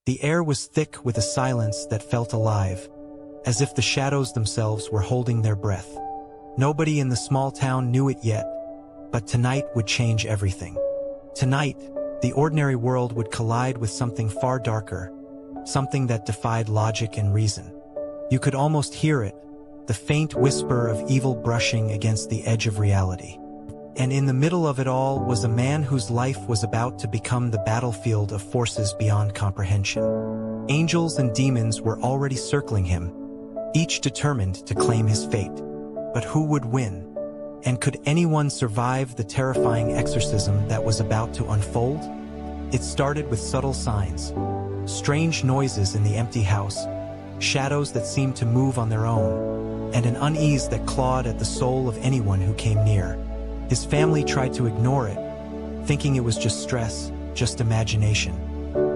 The air was thick with a silence that felt alive, as if the shadows themselves were holding their breath. Nobody in the small town knew it yet, but tonight would change everything. Tonight, the ordinary world would collide with something far darker, something that defied logic and reason. You could almost hear it, the faint whisper of evil brushing against the edge of reality. And in the middle of it all was a man whose life was about to become the battlefield of forces beyond comprehension. Angels and demons were already circling him, each determined to claim his fate. But who would win? And could anyone survive the terrifying exorcism that was about to unfold? It started with subtle signs, strange noises in the empty house, shadows that seemed to move on their own, and an unease that clawed at the soul of anyone who came near. His family tried to ignore it, thinking it was just stress, just imagination.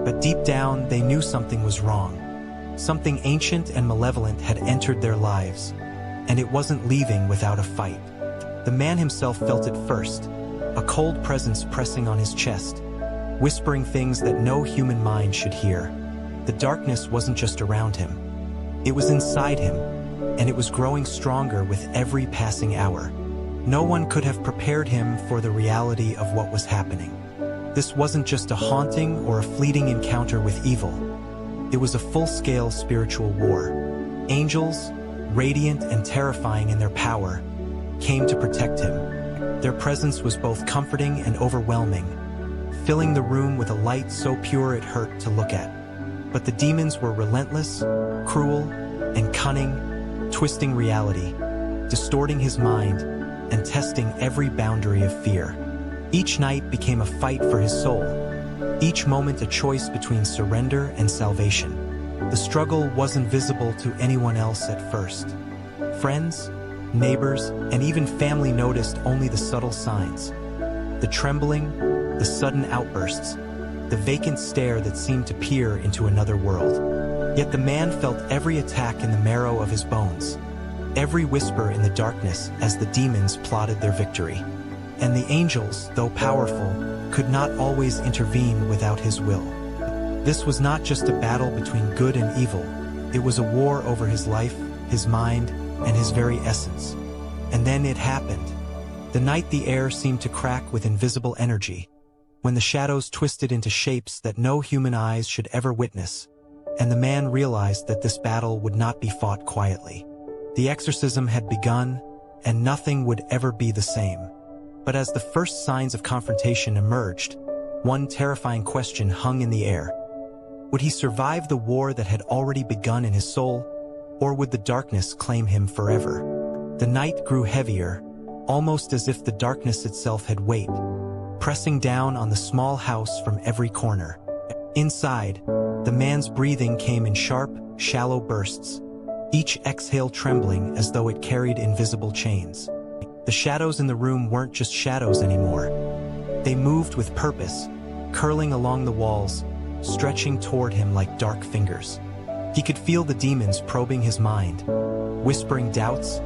But deep down, they knew something was wrong. Something ancient and malevolent had entered their lives, and it wasn't leaving without a fight. The man himself felt it first, a cold presence pressing on his chest, whispering things that no human mind should hear. The darkness wasn't just around him. It was inside him, and it was growing stronger with every passing hour. No one could have prepared him for the reality of what was happening. This wasn't just a haunting or a fleeting encounter with evil. It was a full-scale spiritual war. Angels, radiant and terrifying in their power, came to protect him. Their presence was both comforting and overwhelming, filling the room with a light so pure it hurt to look at. But the demons were relentless, cruel, and cunning, twisting reality, distorting his mind, and testing every boundary of fear. Each night became a fight for his soul, each moment a choice between surrender and salvation. The struggle wasn't visible to anyone else at first. Friends, neighbors, and even family noticed only the subtle signs. The trembling, the sudden outbursts, the vacant stare that seemed to peer into another world. Yet the man felt every attack in the marrow of his bones, every whisper in the darkness as the demons plotted their victory. And the angels, though powerful, could not always intervene without his will. This was not just a battle between good and evil. It was a war over his life, his mind, and his very essence. And then it happened. The night the air seemed to crack with invisible energy, when the shadows twisted into shapes that no human eyes should ever witness, and the man realized that this battle would not be fought quietly. The exorcism had begun, and nothing would ever be the same. But as the first signs of confrontation emerged, one terrifying question hung in the air. Would he survive the war that had already begun in his soul, or would the darkness claim him forever? The night grew heavier, almost as if the darkness itself had weight, pressing down on the small house from every corner. Inside, the man's breathing came in sharp, shallow bursts, each exhale trembling as though it carried invisible chains. The shadows in the room weren't just shadows anymore. They moved with purpose, curling along the walls, stretching toward him like dark fingers. He could feel the demons probing his mind, whispering doubts,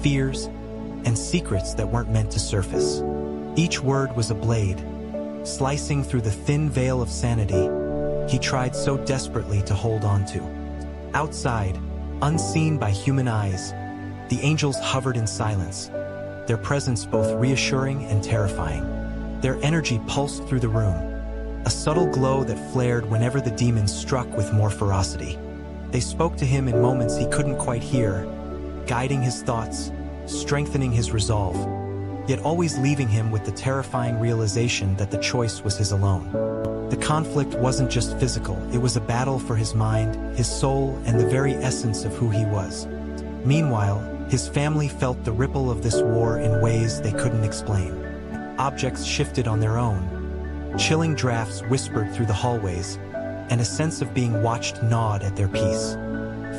fears, and secrets that weren't meant to surface. Each word was a blade, slicing through the thin veil of sanity he tried so desperately to hold on to. Outside, unseen by human eyes, the angels hovered in silence, their presence both reassuring and terrifying. Their energy pulsed through the room, a subtle glow that flared whenever the demons struck with more ferocity. They spoke to him in moments he couldn't quite hear, guiding his thoughts, strengthening his resolve, yet always leaving him with the terrifying realization that the choice was his alone. The conflict wasn't just physical, it was a battle for his mind, his soul, and the very essence of who he was. Meanwhile, his family felt the ripple of this war in ways they couldn't explain. Objects shifted on their own, chilling drafts whispered through the hallways, and a sense of being watched gnawed at their peace.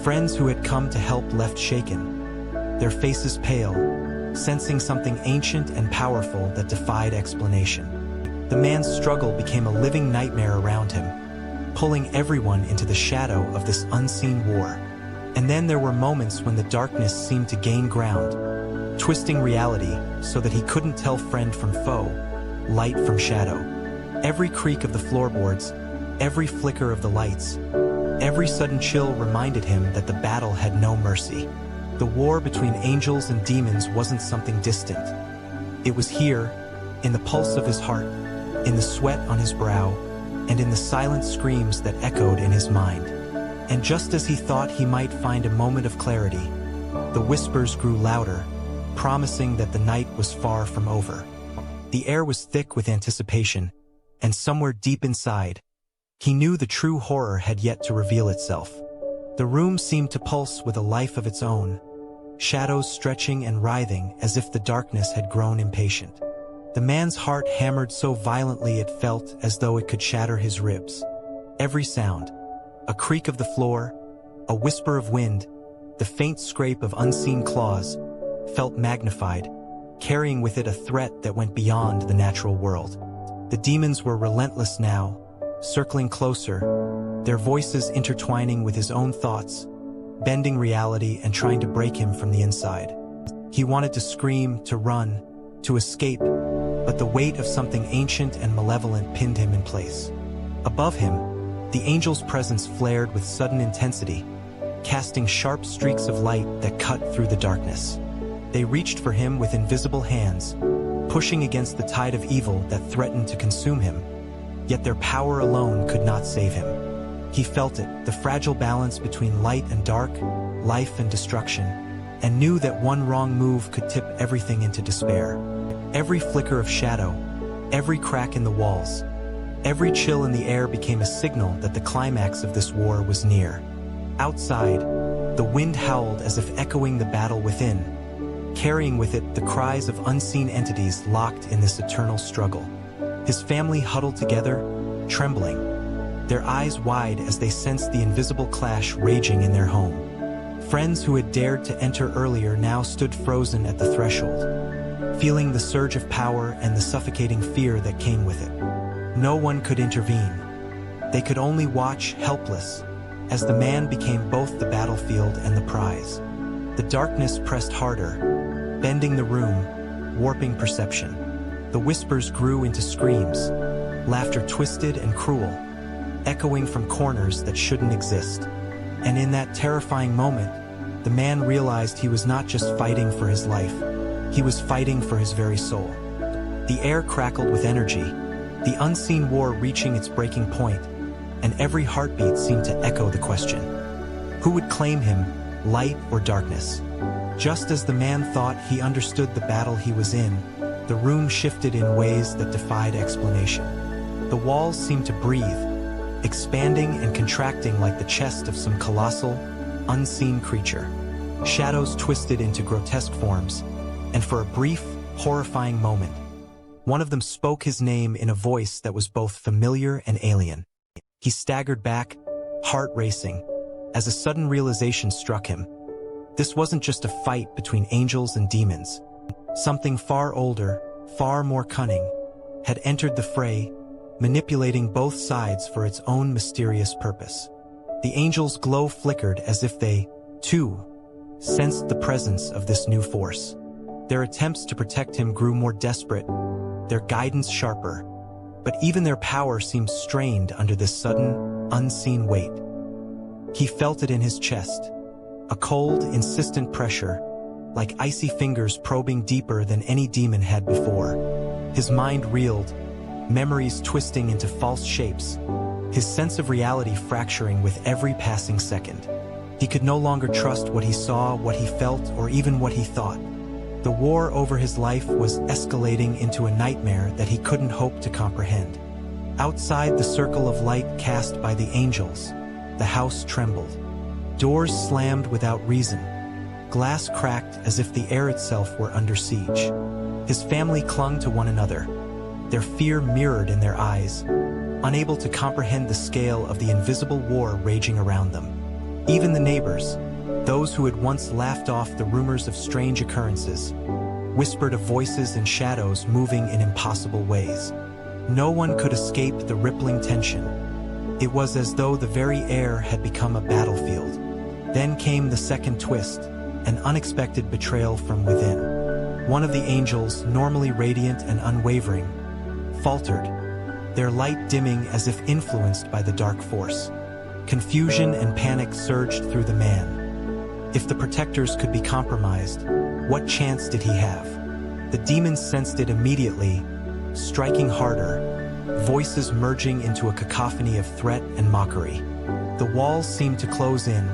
Friends who had come to help left shaken, their faces pale, sensing something ancient and powerful that defied explanation. The man's struggle became a living nightmare around him, pulling everyone into the shadow of this unseen war. And then there were moments when the darkness seemed to gain ground, twisting reality so that he couldn't tell friend from foe, light from shadow. Every creak of the floorboards, every flicker of the lights, every sudden chill reminded him that the battle had no mercy. The war between angels and demons wasn't something distant. It was here, in the pulse of his heart, in the sweat on his brow, and in the silent screams that echoed in his mind. And just as he thought he might find a moment of clarity, the whispers grew louder, promising that the night was far from over. The air was thick with anticipation, and somewhere deep inside, he knew the true horror had yet to reveal itself. The room seemed to pulse with a life of its own, shadows stretching and writhing as if the darkness had grown impatient. The man's heart hammered so violently it felt as though it could shatter his ribs. Every sound, a creak of the floor, a whisper of wind, the faint scrape of unseen claws, felt magnified, carrying with it a threat that went beyond the natural world. The demons were relentless now, circling closer, their voices intertwining with his own thoughts, bending reality and trying to break him from the inside. He wanted to scream, to run, to escape, but the weight of something ancient and malevolent pinned him in place. Above him, the angel's presence flared with sudden intensity, casting sharp streaks of light that cut through the darkness. They reached for him with invisible hands, pushing against the tide of evil that threatened to consume him. Yet their power alone could not save him. He felt it, the fragile balance between light and dark, life and destruction, and knew that one wrong move could tip everything into despair. Every flicker of shadow, every crack in the walls, every chill in the air became a signal that the climax of this war was near. Outside, the wind howled as if echoing the battle within, carrying with it the cries of unseen entities locked in this eternal struggle. His family huddled together, trembling, their eyes wide as they sensed the invisible clash raging in their home. Friends who had dared to enter earlier now stood frozen at the threshold, feeling the surge of power and the suffocating fear that came with it. No one could intervene. They could only watch, helpless, as the man became both the battlefield and the prize. The darkness pressed harder, bending the room, warping perception. The whispers grew into screams, laughter twisted and cruel, echoing from corners that shouldn't exist. And in that terrifying moment, the man realized he was not just fighting for his life, he was fighting for his very soul. The air crackled with energy, the unseen war reaching its breaking point, and every heartbeat seemed to echo the question: who would claim him, light or darkness? Just as the man thought he understood the battle he was in, the room shifted in ways that defied explanation. The walls seemed to breathe, expanding and contracting like the chest of some colossal, unseen creature. Shadows twisted into grotesque forms, and for a brief, horrifying moment, one of them spoke his name in a voice that was both familiar and alien. He staggered back, heart racing, as a sudden realization struck him. This wasn't just a fight between angels and demons. Something far older, far more cunning, had entered the fray, manipulating both sides for its own mysterious purpose. The angel's glow flickered as if they, too, sensed the presence of this new force. Their attempts to protect him grew more desperate, their guidance sharper, but even their power seemed strained under this sudden, unseen weight. He felt it in his chest, a cold, insistent pressure, like icy fingers probing deeper than any demon had before. His mind reeled, memories twisting into false shapes, his sense of reality fracturing with every passing second. He could no longer trust what he saw, what he felt, or even what he thought. The war over his life was escalating into a nightmare that he couldn't hope to comprehend. Outside the circle of light cast by the angels, the house trembled. Doors slammed without reason. Glass cracked as if the air itself were under siege. His family clung to one another, their fear mirrored in their eyes, unable to comprehend the scale of the invisible war raging around them. Even the neighbors, those who had once laughed off the rumors of strange occurrences, whispered of voices and shadows moving in impossible ways. No one could escape the rippling tension. It was as though the very air had become a battlefield. Then came the second twist, an unexpected betrayal from within. One of the angels, normally radiant and unwavering, faltered, their light dimming as if influenced by the dark force. Confusion and panic surged through the man. If the protectors could be compromised, what chance did he have? The demons sensed it immediately, striking harder, voices merging into a cacophony of threat and mockery. The walls seemed to close in,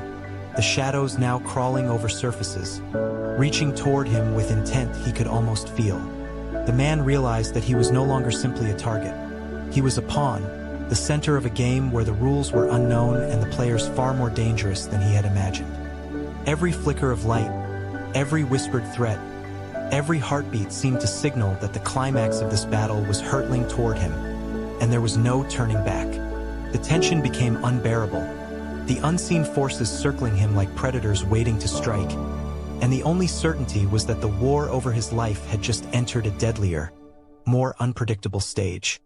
the shadows now crawling over surfaces, reaching toward him with intent he could almost feel. The man realized that he was no longer simply a target. He was a pawn, the center of a game where the rules were unknown and the players far more dangerous than he had imagined. Every flicker of light, every whispered threat, every heartbeat seemed to signal that the climax of this battle was hurtling toward him, and there was no turning back. The tension became unbearable, the unseen forces circling him like predators waiting to strike, and the only certainty was that the war over his life had just entered a deadlier, more unpredictable stage.